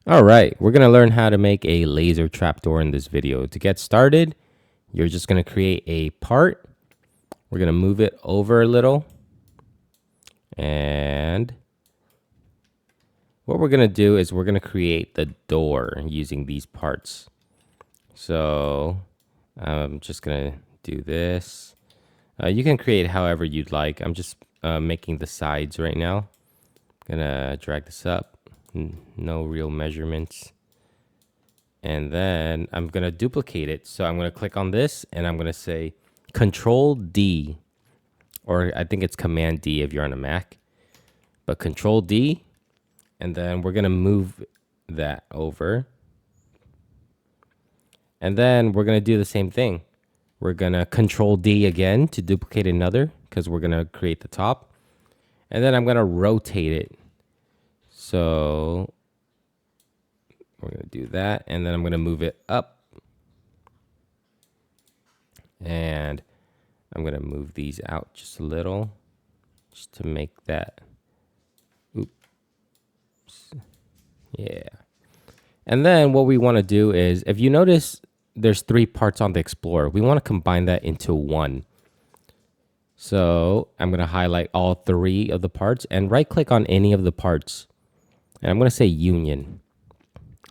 All right, we're going to learn how to make a laser trapdoor in this video. To get started, you're just going to create a part. We're going to move it over a little. And what we're going to do is we're going to create the door using these parts. So I'm just going to do this. You can create however you'd like. I'm just making the sides right now. I'm going to drag this up. No real measurements. And then I'm going to duplicate it. So I'm going to click on this and I'm going to say Control D, or I think it's Command D if you're on a Mac, but Control D. And then we're going to move that over. And then we're going to do the same thing. We're going to Control D again to duplicate another because we're going to create the top. And then I'm going to rotate it. So we're going to do that. And then I'm going to move it up. And I'm going to move these out just a little just to make that. Oops. Yeah. And then what we want to do is, if you notice, there's 3 parts on the Explorer. We want to combine that into one. So I'm going to highlight all 3 of the parts and right click on any of the parts. And I'm going to say union.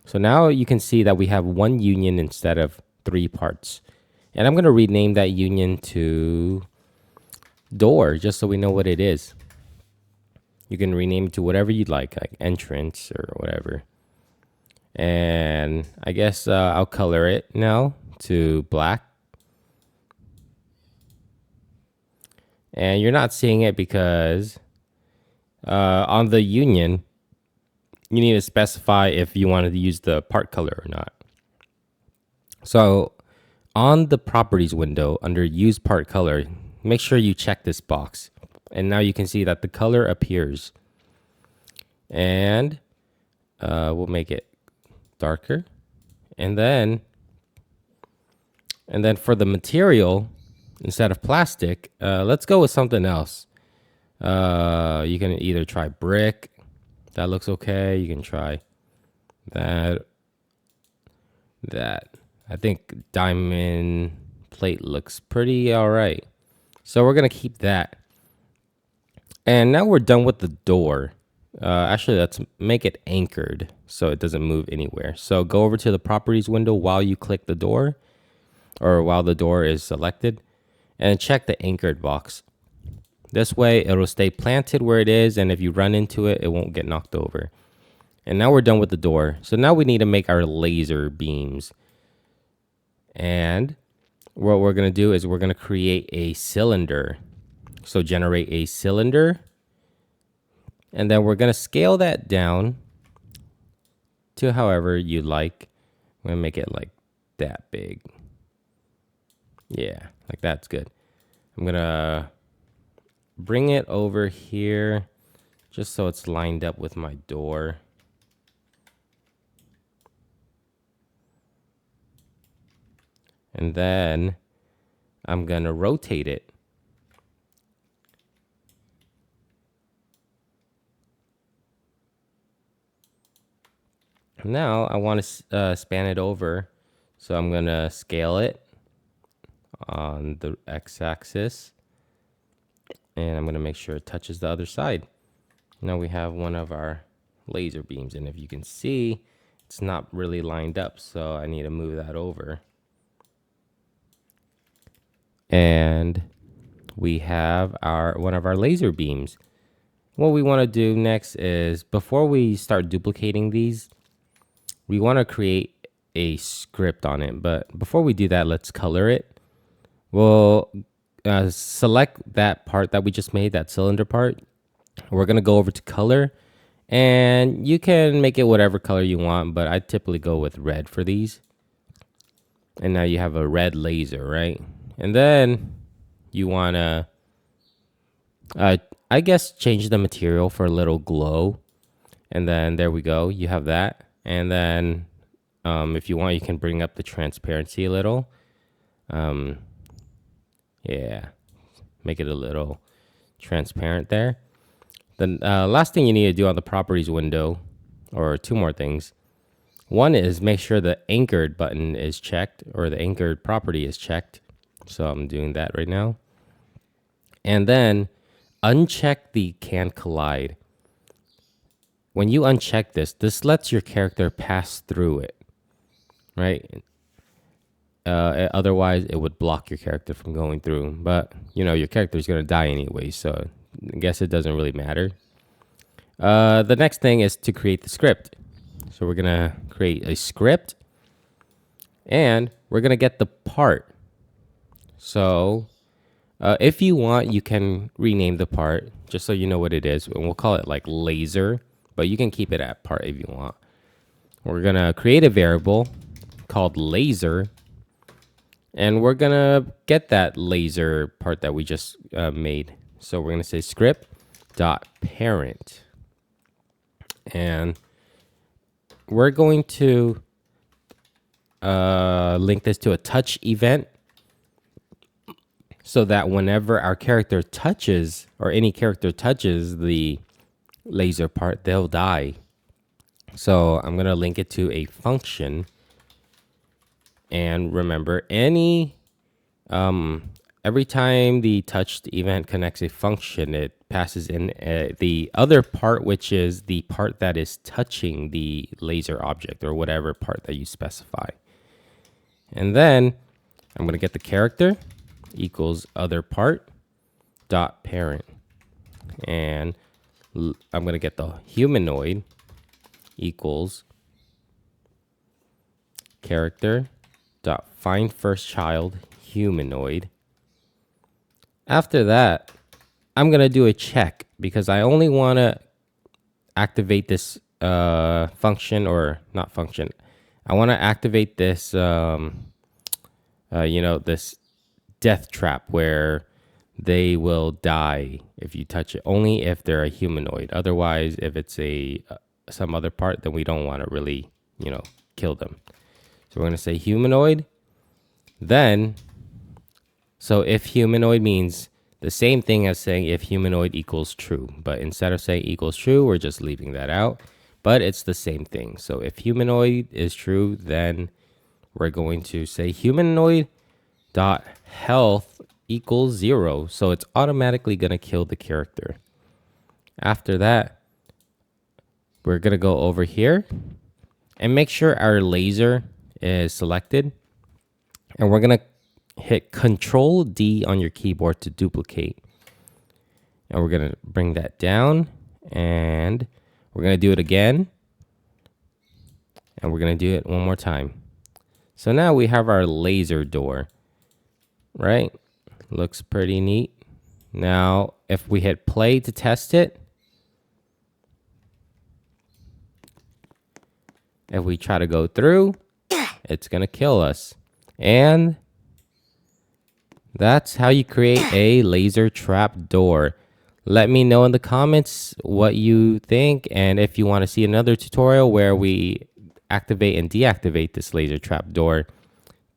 So now you can see that we have one union instead of 3 parts. And I'm going to rename that union to door, just so we know what it is. You can rename it to whatever you'd like entrance or whatever. And I guess I'll color it now to black. And you're not seeing it because on the union, you need to specify if you wanted to use the part color or not. So on the properties window under use part color, make sure you check this box. And now you can see that the color appears. And we'll make it darker. And then for the material, instead of plastic, let's go with something else. You can either try brick. That looks okay. You can try that. I think diamond plate looks pretty all right. So we're going to keep that. And now we're done with the door. Actually, let's make it anchored so it doesn't move anywhere. So go over to the properties window while you click the door, or while the door is selected, and check the anchored box. This way it'll stay planted where it is, and if you run into it, it won't get knocked over. And now we're done with the door. So now we need to make our laser beams. And what we're going to do is we're going to create a cylinder. So generate a cylinder. And then we're going to scale that down to however you like. I'm going to make it like that big. Yeah, like that's good. I'm going to bring it over here just so it's lined up with my door. And then I'm going to rotate it. Now I want to span it over. So I'm going to scale it on the x-axis. And I'm going to make sure it touches the other side. Now we have one of our laser beams. And if you can see, it's not really lined up. So I need to move that over. And we have one of our laser beams. What we want to do next is, before we start duplicating these, we want to create a script on it. But before we do that, let's color it. We'll select that part that we just made, that cylinder part. We're going to go over to color. And you can make it whatever color you want, but I typically go with red for these. And now you have a red laser, right? And then you want to, I guess, change the material for a little glow. And then there we go. You have that. And then if you want, you can bring up the transparency a little. Yeah, make it a little transparent there. The last thing you need to do on the properties window, or 2 more things, One is make sure the anchored button is checked, or the anchored property is checked. So I'm doing that right now. And then uncheck the can collide. When you uncheck this, this lets your character pass through it, right? Otherwise, it would block your character from going through. But, you know, your character is going to die anyway, so I guess it doesn't really matter. The next thing is to create the script. So we're going to create a script, and we're going to get the part. So if you want, you can rename the part just so you know what it is. And we'll call it like laser, but you can keep it at part if you want. We're going to create a variable called laser, and we're going to get that laser part that we just made. So we're going to say script dot parent, and we're going to link this to a touch event, so that whenever our character touches, or any character touches the laser part, they'll die. So I'm going to link it to a function. And remember, every time the touched event connects a function, it passes in the other part, which is the part that is touching the laser object, or whatever part that you specify. And then I'm going to get the character equals other part dot parent, and I'm going to get the humanoid equals character dot find first child humanoid. After that, I'm going to do a check because I only want to activate this function, or not function. I want to activate this this death trap where they will die if you touch it, only if they're a humanoid. Otherwise, if it's some other part, then we don't want to really, kill them. So we're going to say humanoid. Then, so if humanoid means the same thing as saying if humanoid equals true, but instead of saying equals true, we're just leaving that out, but it's the same thing. So if humanoid is true, then we're going to say humanoid dot health equals 0. So it's automatically going to kill the character. After that, we're going to go over here and make sure our laser is selected. And we're going to hit Control D on your keyboard to duplicate. And we're going to bring that down, and we're going to do it again. And we're going to do it one more time. So now we have our laser door, right? Looks pretty neat. Now, if we hit play to test it, if we try to go through, it's going to kill us. And that's how you create a laser trap door. Let me know in the comments what you think, and if you want to see another tutorial where we activate and deactivate this laser trap door.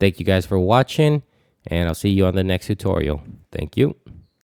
Thank you guys for watching, and I'll see you on the next tutorial. Thank you.